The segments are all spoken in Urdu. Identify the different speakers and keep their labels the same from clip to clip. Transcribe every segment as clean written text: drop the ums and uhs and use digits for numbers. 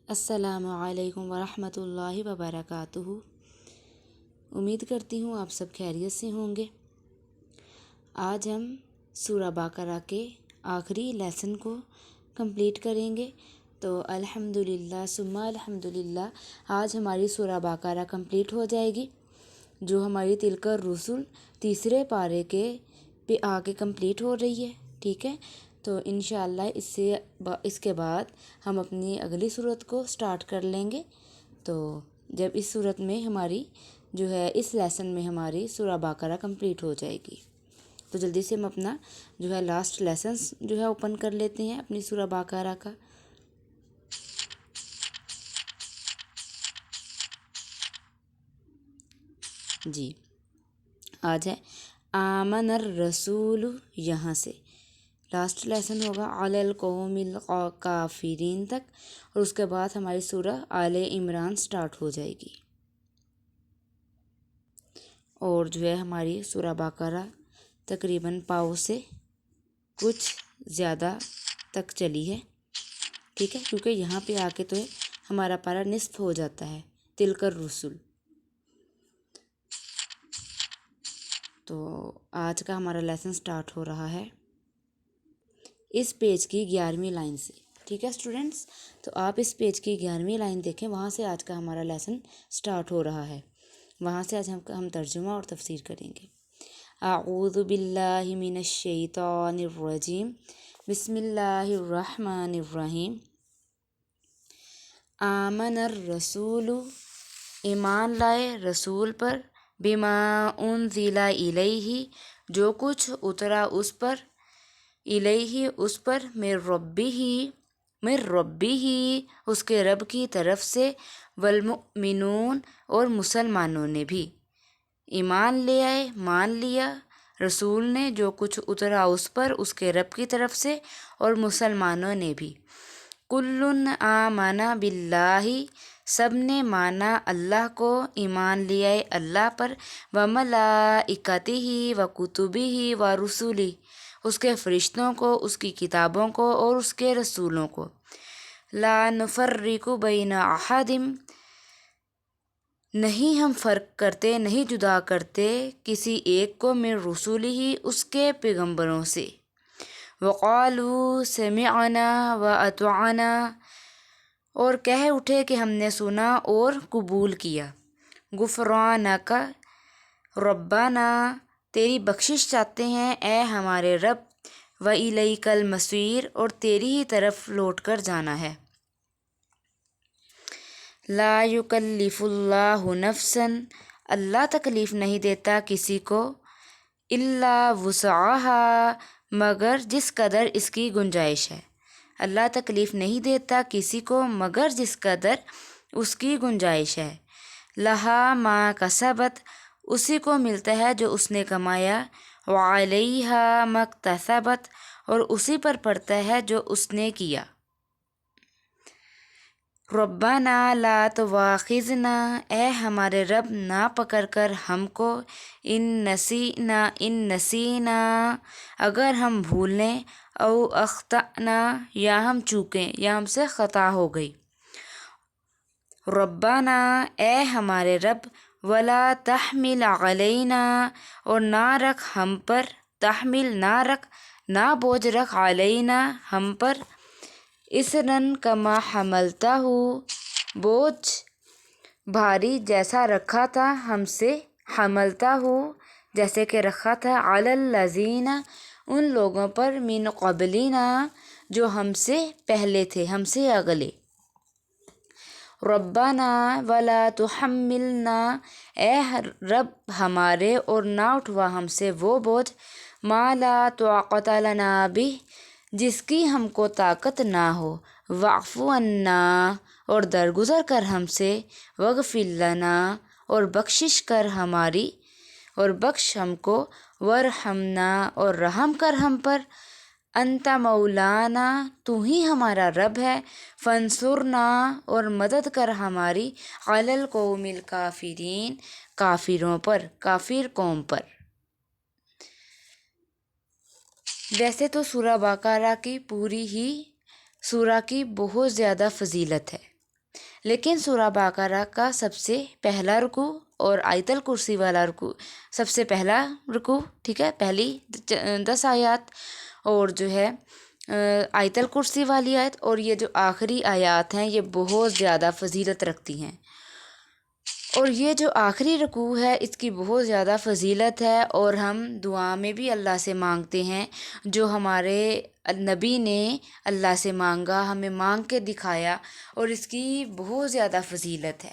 Speaker 1: السلام علیکم ورحمۃ اللہ وبرکاتہ۔ امید کرتی ہوں آپ سب خیریت سے ہوں گے۔ آج ہم سورہ بقرہ کے آخری لیسن کو کمپلیٹ کریں گے۔ تو الحمدللہ ثم الحمدللہ آج ہماری سورہ بقرہ کمپلیٹ ہو جائے گی، جو ہماری تلک الرسل تیسرے پارے کے پہ آ کے کمپلیٹ ہو رہی ہے۔ ٹھیک ہے، تو انشاءاللہ اس کے بعد ہم اپنی اگلی صورت کو سٹارٹ کر لیں گے۔ تو جب اس صورت میں ہماری جو ہے اس لیسن میں ہماری سورہ بقرہ کمپلیٹ ہو جائے گی، تو جلدی سے ہم اپنا جو ہے لاسٹ لیسنس جو ہے اوپن کر لیتے ہیں اپنی سورہ بقرہ کا۔ جی، آج ہے آمن الرسول، یہاں سے لاسٹ لیسن ہوگا علی القوم الکافرین تک، اور اس کے بعد ہماری سورہ آل عمران سٹارٹ ہو جائے گی۔ اور جو ہے ہماری سورہ بقرہ تقریباً پاؤ سے کچھ زیادہ تک چلی ہے۔ ٹھیک ہے، کیونکہ یہاں پہ آ کے تو ہمارا پارہ نصف ہو جاتا ہے تلک الرسل۔ تو آج کا ہمارا لیسن سٹارٹ ہو رہا ہے اس پیج کی 11ویں لائن سے۔ ٹھیک ہے اسٹوڈنٹس، تو آپ اس پیج کی 11ویں لائن دیکھیں، وہاں سے آج کا ہمارا لیسن سٹارٹ ہو رہا ہے۔ وہاں سے آج ہم ترجمہ اور تفسیر کریں گے۔ اعوذ باللہ من الشیطان الرجیم، بسم اللہ الرحمن الرحیم۔ آمن الرسول، ایمان لائے رسول پر، بما انزل الیہ، جو کچھ اترا اس پر، الیہ اس پر، من ربہ اس کے رب کی طرف سے، والمؤمنون اور مسلمانوں نے بھی ایمان لے آئے، مان لیا رسول نے جو کچھ اترا اس پر اس کے رب کی طرف سے، اور مسلمانوں نے بھی۔ کل آمن باللہ، سب نے مانا اللہ کو، ایمان لیا ہے اللہ پر، وملائکتہ وکتبہ ورسلہ، اس کے فرشتوں کو، اس کی کتابوں کو اور اس کے رسولوں کو۔ لا نفرق بین احد، نہیں ہم فرق کرتے، نہیں جدا کرتے کسی ایک کو، من رسولہ اس کے پیغمبروں سے۔ وقالوا سمعنا واطعنا، اور کہہ اٹھے کہ ہم نے سنا اور قبول کیا۔ غفرانک ربنا، تیری بخشش چاہتے ہیں اے ہمارے رب، وإلیک المصیر، اور تیری ہی طرف لوٹ کر جانا ہے۔ لا یکلف اللہ نفسا، اللہ تکلیف نہیں دیتا کسی کو، الا وسعها، مگر جس قدر اس کی گنجائش ہے۔ اللہ تکلیف نہیں دیتا کسی کو مگر جس قدر اس کی گنجائش ہے۔ لہا ما کسبت، اسی کو ملتا ہے جو اس نے کمایا، وعلیہا ما اکتسبت، اور اسی پر پڑتا ہے جو اس نے کیا۔ ربنا لا تواخذنا، اے ہمارے رب نہ پکڑ کر ہم کو، ان نسینا اگر ہم بھول لیں، او اخطأنا یا ہم چوکیں یا ہم سے خطا ہو گئی۔ ربنا، اے ہمارے رب، ولا تحمل علینا، اور نہ رکھ ہم پر، تحمل نہ رکھ، نہ بوجھ رکھ، علینا ہم پر، اصراً کما حملتہ، بوجھ بھاری جیسا رکھا تھا ہم سے، حملتہ جیسے کہ رکھا تھا، علی الذین ان لوگوں پر، من قبلنا جو ہم سے پہلے تھے، ہم سے اگلے۔ ربنا ولا تحملنا، اے رب ہمارے، اور نہ اٹھوا ہم سے وہ بوجھ، ما لا طاقت لنا بہ، جس کی ہم کو طاقت نہ ہو، واعف عنا، اور درگزر کر ہم سے، واغفر لنا، اور بخشش کر ہماری، اور بخش ہم کو، وارحمنا، اور رحم کر ہم پر، انت مولانا، تو ہی ہمارا رب ہے، فانصرنا، اور مدد کر ہماری، علی القوم الکافرین، کافروں پر، کافر قوم پر۔ ویسے تو سورہ بقرہ کی پوری ہی سورہ کی بہت زیادہ فضیلت ہے، لیکن سورہ بقرہ کا سب سے پہلا رکوع اور آیت الکرسی والا رکوع سب سے پہلا رکوع، ٹھیک ہے، پہلی 10 آیات، اور جو ہے آیت الکرسی والی آیت، اور یہ جو آخری آیات ہیں یہ بہت زیادہ فضیلت رکھتی ہیں، اور یہ جو آخری رکوع ہے اس کی بہت زیادہ فضیلت ہے، اور ہم دعا میں بھی اللہ سے مانگتے ہیں جو ہمارے نبی نے اللہ سے مانگا، ہمیں مانگ کے دکھایا، اور اس کی بہت زیادہ فضیلت ہے،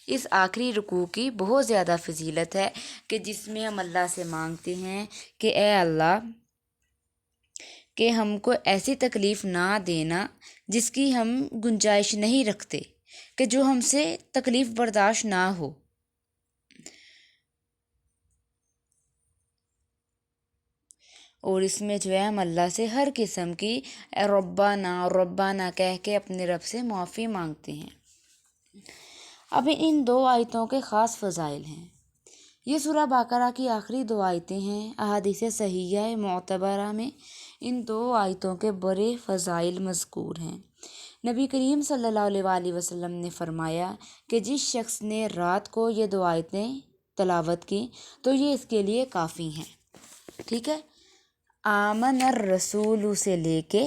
Speaker 1: اس آخری رکوع کی بہت زیادہ فضیلت ہے کہ جس میں ہم اللہ سے مانگتے ہیں کہ اے اللہ کہ ہم کو ایسی تکلیف نہ دینا جس کی ہم گنجائش نہیں رکھتے، کہ جو ہم سے تکلیف برداشت نہ ہو، اور اس میں جو ہے ہم اللہ سے ہر قسم کی ربنا ربنا کہہ کے اپنے رب سے معافی مانگتے ہیں۔ اب ان 2 آیتوں کے خاص فضائل ہیں۔ یہ سورہ بقرہ کی آخری 2 آیتیں ہیں۔ احادیث صحیحہ معتبرہ میں ان 2 آیتوں کے بڑے فضائل مذکور ہیں۔ نبی کریم صلی اللہ علیہ وآلہ وسلم نے فرمایا کہ جس شخص نے رات کو یہ 2 آیتیں تلاوت کی تو یہ اس کے لیے کافی ہیں، ٹھیک ہے۔ آمن الرسول سے لے کے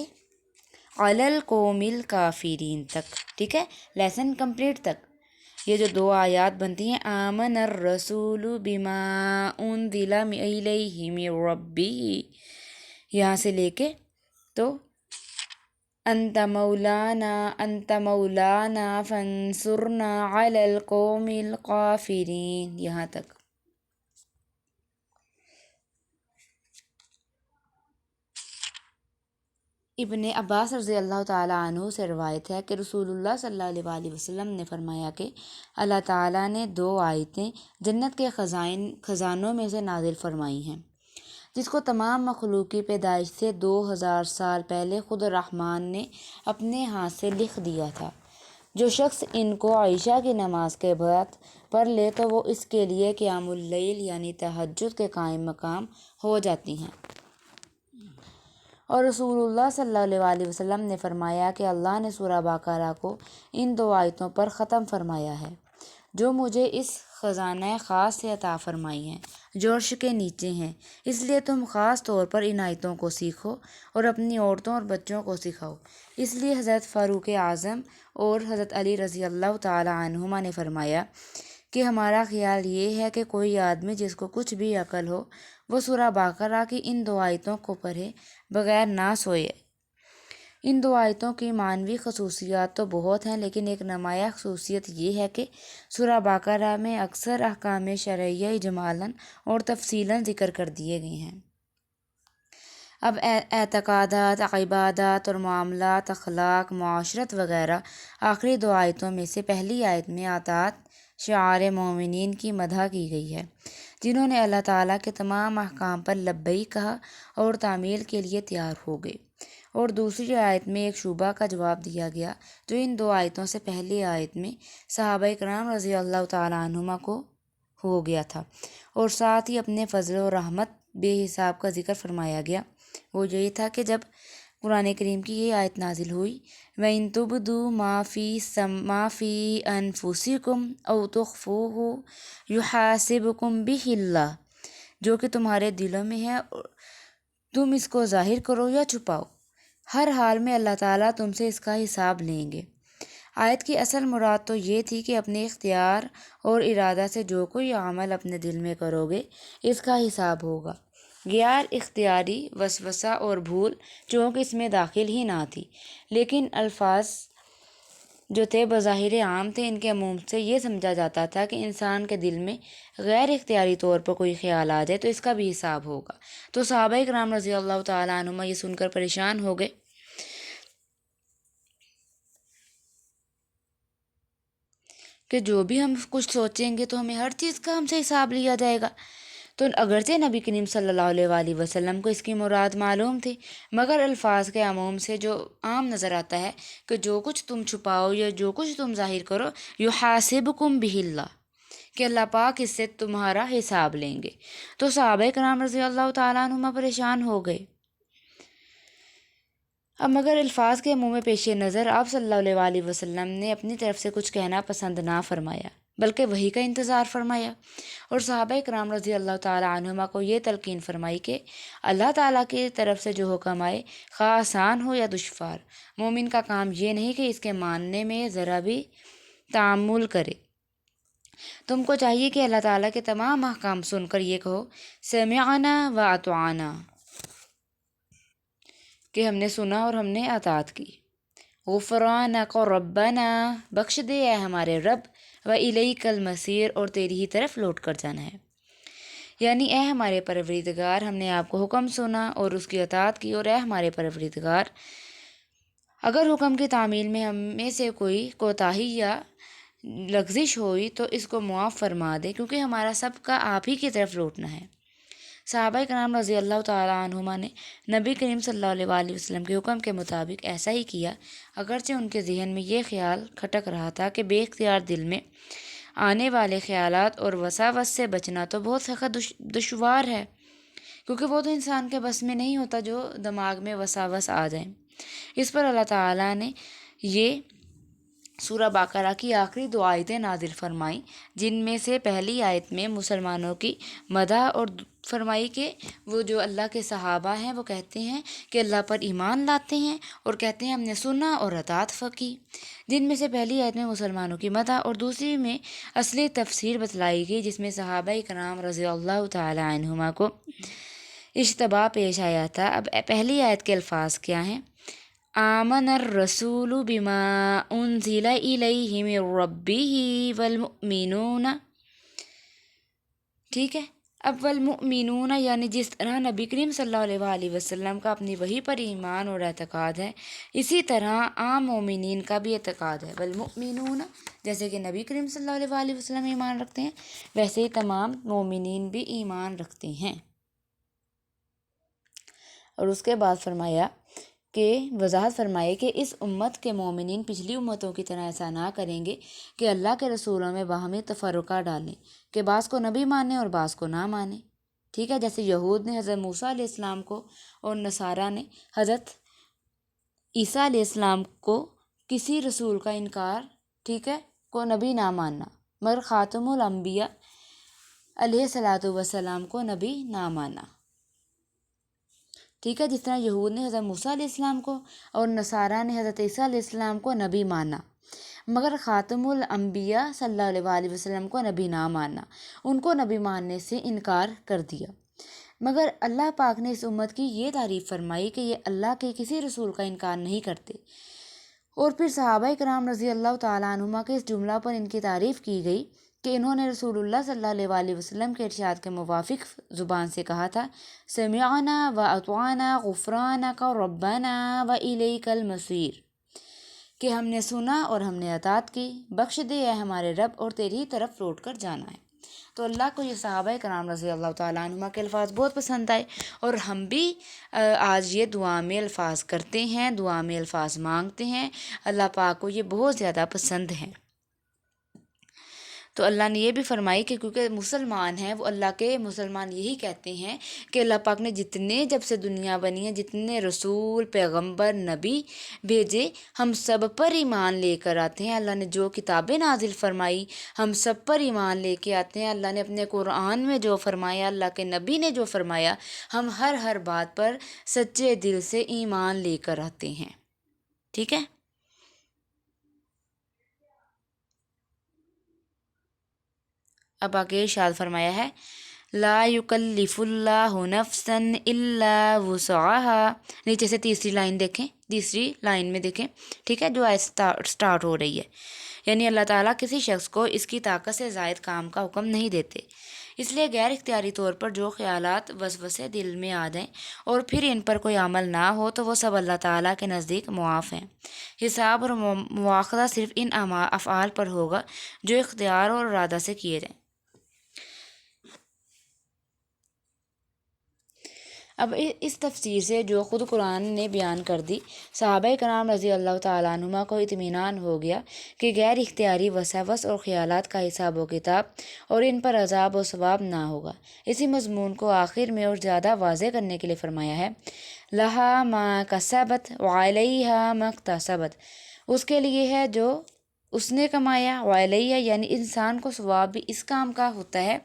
Speaker 1: علی القوم الکافرین تک، ٹھیک ہے، لیسن کمپلیٹ تک یہ جو 2 آیات بنتی ہیں، آمن الرسول بما انزل الیہ من ربہ، یہاں سے لے کے تو انت مولانا فانصرنا علی القوم الکافرین، یہاں تک۔ ابن عباس رضی اللہ تعالیٰ عنہ سے روایت ہے کہ رسول اللہ صلی اللہ علیہ وآلہ وسلم نے فرمایا کہ اللہ تعالیٰ نے 2 آیتیں جنت کے خزانوں میں سے نازل فرمائی ہیں، جس کو تمام مخلوق کی پیدائش سے 2000 سال پہلے خود رحمان نے اپنے ہاتھ سے لکھ دیا تھا۔ جو شخص ان کو عشاء کی نماز کے بعد پڑھ لے تو وہ اس کے لیے قیام اللیل یعنی تہجد کے قائم مقام ہو جاتی ہیں۔ اور رسول اللہ صلی اللہ علیہ وآلہ وسلم نے فرمایا کہ اللہ نے سورہ بقرہ کو ان 2 آیتوں پر ختم فرمایا ہے جو مجھے اس خزانہ خاص سے عطا فرمائی ہیں جو عرش کے نیچے ہیں، اس لیے تم خاص طور پر ان آیتوں کو سیکھو اور اپنی عورتوں اور بچوں کو سکھاؤ۔ اس لیے حضرت فاروق اعظم اور حضرت علی رضی اللہ تعالی عنہما نے فرمایا کہ ہمارا خیال یہ ہے کہ کوئی آدمی جس کو کچھ بھی عقل ہو وہ سورہ بقرہ کی ان 2 آیتوں کو پڑھے بغیر نہ سوئے۔ ان 2 آیتوں کی معنوی خصوصیات تو بہت ہیں، لیکن ایک نمایاں خصوصیت یہ ہے کہ سورہ بقرہ میں اکثر احکام شرعیہ اجمالاً اور تفصیلاً ذکر کر دیے گئے ہیں۔ اب اعتقادات، عبادات اور معاملات، اخلاق، معاشرت وغیرہ آخری 2 آیتوں میں سے پہلی آیت میں اطاعت شعار مومنین کی مدح کی گئی ہے، جنہوں نے اللہ تعالیٰ کے تمام احکام پر لبیک کہا اور تعمیل کے لیے تیار ہو گئے، اور دوسری آیت میں ایک شبہ کا جواب دیا گیا جو ان 2 آیتوں سے پہلی آیت میں صحابہ کرام رضی اللہ تعالیٰ عنہما کو ہو گیا تھا، اور ساتھ ہی اپنے فضل و رحمت بے حساب کا ذکر فرمایا گیا۔ وہ یہی تھا کہ جب قرآن کریم کی یہ آیت نازل ہوئی وَإِن تُبْدُوا مَا فِي أَنفُسِكُمْ أَوْ تُخْفُوهُ يُحَاسِبْكُمْ بِهِ اللَّهُ، جو کہ تمہارے دلوں میں ہے تم اس کو ظاہر کرو یا چھپاؤ، ہر حال میں اللہ تعالیٰ تم سے اس کا حساب لیں گے۔ آیت کی اصل مراد تو یہ تھی کہ اپنے اختیار اور ارادہ سے جو کوئی عمل اپنے دل میں کرو گے اس کا حساب ہوگا۔ غیر اختیاری وسوسہ اور بھول چونکہ اس میں داخل ہی نہ تھی، لیکن الفاظ جو تھے بظاہر عام تھے، ان کے عموم سے یہ سمجھا جاتا تھا کہ انسان کے دل میں غیر اختیاری طور پر کوئی خیال آ جائے تو اس کا بھی حساب ہوگا۔ تو صحابہ کرام رضی اللہ تعالیٰ عنہما یہ سن کر پریشان ہو گئے کہ جو بھی ہم کچھ سوچیں گے تو ہمیں ہر چیز کا ہم سے حساب لیا جائے گا۔ تو اگرچہ نبی کریم صلی اللہ علیہ وآلہ وسلم کو اس کی مراد معلوم تھی، مگر الفاظ کے عموم سے جو عام نظر آتا ہے کہ جو کچھ تم چھپاؤ یا جو کچھ تم ظاہر کرو یحاسبکم بہ اللہ، کہ اللہ پاک اس سے تمہارا حساب لیں گے۔ تو صحابہ کرام رضی اللہ تعالیٰ عنہما پریشان ہو گئے۔ اب مگر الفاظ کے عموم پیش نظر آپ صلی اللہ علیہ وسلم نے اپنی طرف سے کچھ کہنا پسند نہ فرمایا، بلکہ وحی کا انتظار فرمایا، اور صحابہ کرام رضی اللہ تعالیٰ عنہما کو یہ تلقین فرمائی کہ اللہ تعالیٰ کی طرف سے جو حکم آئے، خواہ آسان ہو یا دشوار، مومن کا کام یہ نہیں کہ اس کے ماننے میں ذرا بھی تعامل کرے۔ تم کو چاہیے کہ اللہ تعالیٰ کے تمام احکام سن کر یہ کہو، سمعنا و اطعنا، کہ ہم نے سنا اور ہم نے اطاعت کی۔ غفرانک ربنا، بخش دے اے ہمارے رب، و الیک المصیر، اور تیری ہی طرف لوٹ کر جانا ہے۔ یعنی اے ہمارے پروردگار، ہم نے آپ کو حکم سنا اور اس کی اطاعت کی، اور اے ہمارے پروردگار، اگر حکم کی تعمیل میں ہم میں سے کوئی کوتاہی یا لغزش ہوئی تو اس کو معاف فرما دے، کیونکہ ہمارا سب کا آپ ہی کی طرف لوٹنا ہے۔ صحابہ کرام رضی اللہ تعالیٰ عنہما نے نبی کریم صلی اللہ علیہ وآلہ وسلم کے حکم کے مطابق ایسا ہی کیا، اگرچہ ان کے ذہن میں یہ خیال کھٹک رہا تھا کہ بے اختیار دل میں آنے والے خیالات اور وساوس سے بچنا تو بہت سخت دشوار ہے، کیونکہ وہ تو انسان کے بس میں نہیں ہوتا جو دماغ میں وساوس آ جائیں۔ اس پر اللہ تعالیٰ نے یہ سورہ بقرہ کی آخری 2 آیتیں نازل فرمائیں، جن میں سے پہلی آیت میں مسلمانوں کی مدح اور فرمائی کہ وہ جو اللہ کے صحابہ ہیں وہ کہتے ہیں کہ اللہ پر ایمان لاتے ہیں اور کہتے ہیں ہم نے سنا اور اطاعت کی، جن میں سے پہلی آیت میں مسلمانوں کی مدح اور دوسری میں اصلی تفسیر بتلائی گئی، جس میں صحابہ کرام رضی اللہ تعالی عنہما کو اشتباہ پیش آیا تھا۔ اب پہلی آیت کے الفاظ کیا ہیں؟ آمن الرسول بما انزل الیہ من ربہ والمؤمنون، ٹھیک ہے۔ اب والمؤمنون یعنی جس طرح نبی کریم صلی اللہ علیہ وآلہ وسلم کا اپنی وحی پر ایمان اور اعتقاد ہے، اسی طرح عام مومنین کا بھی اعتقاد ہے۔ والمؤمنون، جیسے کہ نبی کریم صلی اللہ علیہ وآلہ وسلم ایمان رکھتے ہیں، ویسے ہی تمام مومنین بھی ایمان رکھتے ہیں۔ اور اس کے بعد فرمایا کہ وضاحت فرمائے کہ اس امت کے مومنین پچھلی امتوں کی طرح ایسا نہ کریں گے کہ اللہ کے رسولوں میں باہمی تفرقہ ڈالیں، کہ بعض کو نبی مانیں اور بعض کو نہ مانیں، ٹھیک ہے۔ جیسے یہود نے حضرت موسیٰ علیہ السلام کو اور نصارہ نے حضرت عیسیٰ علیہ السلام کو کسی رسول کا انکار، ٹھیک ہے، کو نبی نہ ماننا، مگر خاتم الانبیاء علیہ الصلاۃ والسلام کو نبی نہ ماننا، ٹھیک ہے۔ جس طرح یہود نے حضرت موسیٰ علیہ السلام کو اور نصارہ نے حضرت عیسیٰ علیہ السلام کو نبی مانا، مگر خاتم الانبیاء صلی اللہ علیہ وآلہ وسلم کو نبی نہ ماننا، ان کو نبی ماننے سے انکار کر دیا۔ مگر اللہ پاک نے اس امت کی یہ تعریف فرمائی کہ یہ اللہ کے کسی رسول کا انکار نہیں کرتے، اور پھر صحابہ کرام رضی اللہ تعالیٰ عنہما کے اس جملہ پر ان کی تعریف کی گئی کہ انہوں نے رسول اللہ صلی اللہ علیہ وآلہ وسلم کے ارشاد کے موافق زبان سے کہا تھا، سمعنا و اطعنا غفرانک ربنا و الیک المصیر، کہ ہم نے سنا اور ہم نے اطاعت کی، بخش دے اے ہمارے رب، اور تیری طرف لوٹ کر جانا ہے۔ تو اللہ کو یہ صحابہ کرام رضی اللہ تعالیٰ عنہما کے الفاظ بہت پسند آئے، اور ہم بھی آج یہ دعا میں الفاظ کرتے ہیں، دعا میں الفاظ مانگتے ہیں، اللہ پاک کو یہ بہت زیادہ پسند ہیں۔ تو اللہ نے یہ بھی فرمائی کہ کیونکہ مسلمان ہیں، وہ اللہ کے مسلمان یہی کہتے ہیں کہ اللہ پاک نے جتنے جب سے دنیا بنی ہے جتنے رسول، پیغمبر، نبی بھیجے، ہم سب پر ایمان لے کر آتے ہیں۔ اللہ نے جو کتابیں نازل فرمائی ہم سب پر ایمان لے کے آتے ہیں۔ اللہ نے اپنے قرآن میں جو فرمایا، اللہ کے نبی نے جو فرمایا، ہم ہر بات پر سچے دل سے ایمان لے کر آتے ہیں، ٹھیک ہے۔ اب آگے ارشاد فرمایا ہے، لا یکلف اللہ نفسا الا وسعها، نیچے سے تیسری لائن دیکھیں، تیسری لائن میں دیکھیں، ٹھیک ہے، جو سٹارٹ ہو رہی ہے، یعنی اللہ تعالیٰ کسی شخص کو اس کی طاقت سے زائد کام کا حکم نہیں دیتے، اس لیے غیر اختیاری طور پر جو خیالات وسوسے دل میں آ جائیں اور پھر ان پر کوئی عمل نہ ہو تو وہ سب اللہ تعالیٰ کے نزدیک معاف ہیں۔ حساب اور مواخذہ صرف ان افعال پر ہوگا جو اختیار اور ارادہ سے کیے جائیں۔ اب اس تفسیر سے جو خود قرآن نے بیان کر دی، صحابہ کرام رضی اللہ تعالیٰ عنہما کو اطمینان ہو گیا کہ غیر اختیاری وساوس اور خیالات کا حساب و کتاب اور ان پر عذاب و ثواب نہ ہوگا۔ اسی مضمون کو آخر میں اور زیادہ واضح کرنے کے لیے فرمایا ہے، لہا ما کسبت وعلیہا ما اکتسبت، اس کے لیے ہے جو اس نے کمایا، وعلیہ یعنی انسان کو ثواب بھی اس کام کا ہوتا ہے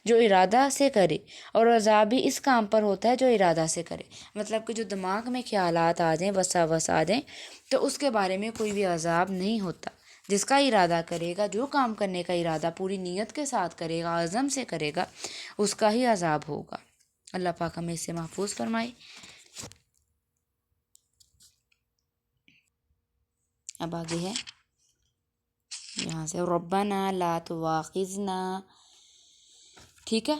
Speaker 1: جو ارادہ سے کرے، اور عذاب بھی اس کام پر ہوتا ہے جو ارادہ سے کرے۔ مطلب کہ جو دماغ میں خیالات آ جائیں، وساوس آ جائیں، تو اس کے بارے میں کوئی بھی عذاب نہیں ہوتا۔ جس کا ارادہ کرے گا، جو کام کرنے کا ارادہ پوری نیت کے ساتھ کرے گا، عزم سے کرے گا، اس کا ہی عذاب ہوگا۔ اللہ پاک ہمیں اس سے محفوظ فرمائے۔ اب آگے ہے یہاں سے ربنا لا تواخذنا، ٹھیک ہے۔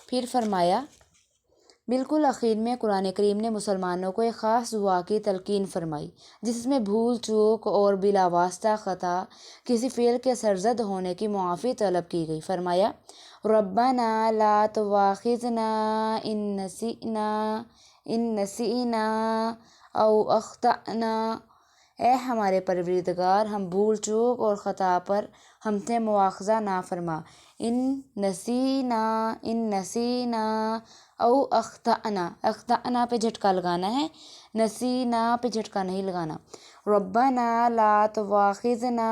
Speaker 1: پھر فرمایا بالکل آخر میں قرآن کریم نے مسلمانوں کو ایک خاص دعا کی تلقین فرمائی، جس میں بھول چوک اور بلا واسطہ خطا کسی فعل کے سرزد ہونے کی معافی طلب کی گئی۔ فرمایا ربنا لا تواخذنا ان نسینا او اخطأنا، اے ہمارے پروردگار ہم بھول چوک اور خطا پر ہم سے مواخذہ نہ فرما۔ ان نسینا او اخطأنا، اخطأنا پہ جھٹکا لگانا ہے، نسینا پہ جھٹکا نہیں لگانا۔ ربنا لا تواخذنا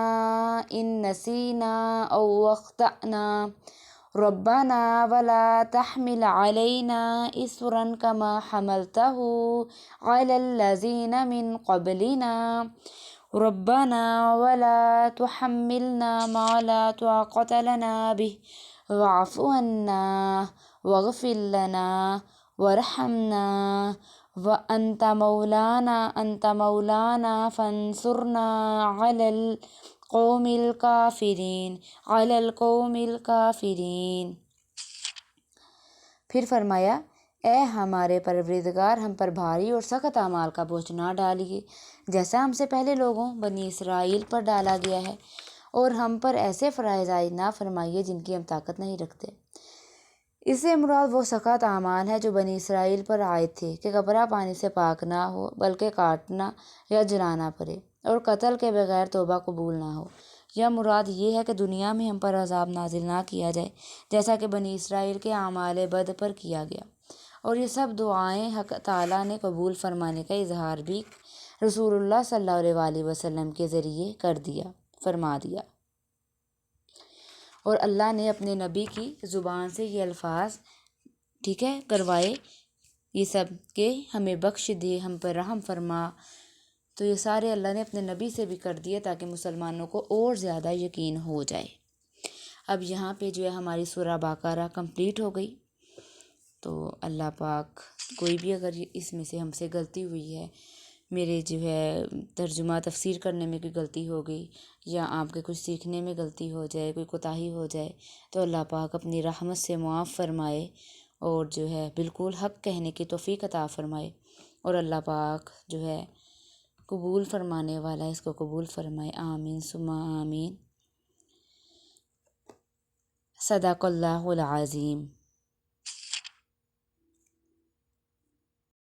Speaker 1: ان نسینا او اخطأنا ربنا ولا تحمل علينا إصرا كما حملته على الذين من قبلنا ربنا ولا تحملنا ما لا طاقة لنا به واعف عنا واغفر لنا وارحمنا وأنت مولانا فانصرنا على القوم الکافرین۔ پھر فرمایا اے ہمارے پروردگار ہم پر بھاری اور سخت اعمال کا بوجھ نہ ڈالیے، جیسا ہم سے پہلے لوگوں بنی اسرائیل پر ڈالا گیا ہے، اور ہم پر ایسے فرائض عائد نہ فرمائیے جن کی ہم طاقت نہیں رکھتے۔ اس سے مراد وہ سخت اعمال ہیں جو بنی اسرائیل پر عائد تھے کہ کپڑا پانی سے پاک نہ ہو بلکہ کاٹنا یا جلانا پڑے، اور قتل کے بغیر توبہ قبول نہ ہو، یا مراد یہ ہے کہ دنیا میں ہم پر عذاب نازل نہ کیا جائے جیسا کہ بنی اسرائیل کے اعمال بد پر کیا گیا۔ اور یہ سب دعائیں حق تعالیٰ نے قبول فرمانے کا اظہار بھی رسول اللہ صلی اللہ علیہ وسلم کے ذریعے فرما دیا، اور اللہ نے اپنے نبی کی زبان سے یہ الفاظ ٹھیک ہے کروائے، یہ سب کہ ہمیں بخش دے، ہم پر رحم فرما، تو یہ سارے اللہ نے اپنے نبی سے بھی کر دیے تاکہ مسلمانوں کو اور زیادہ یقین ہو جائے۔ اب یہاں پہ جو ہے ہماری سورہ بقرہ کمپلیٹ ہو گئی۔ تو اللہ پاک کوئی بھی اگر اس میں سے ہم سے غلطی ہوئی ہے، میرے جو ہے ترجمہ تفسیر کرنے میں کوئی غلطی ہو گئی، یا آپ کے کچھ سیکھنے میں غلطی ہو جائے، کوئی کوتاہی ہو جائے، تو اللہ پاک اپنی رحمت سے معاف فرمائے، اور جو ہے بالکل حق کہنے کی توفیق عطا فرمائے، اور اللہ پاک جو ہے قبول فرمانے والا ہے، اس کو قبول فرمائے، آمین ثم آمین۔ صدق اللہ العظیم۔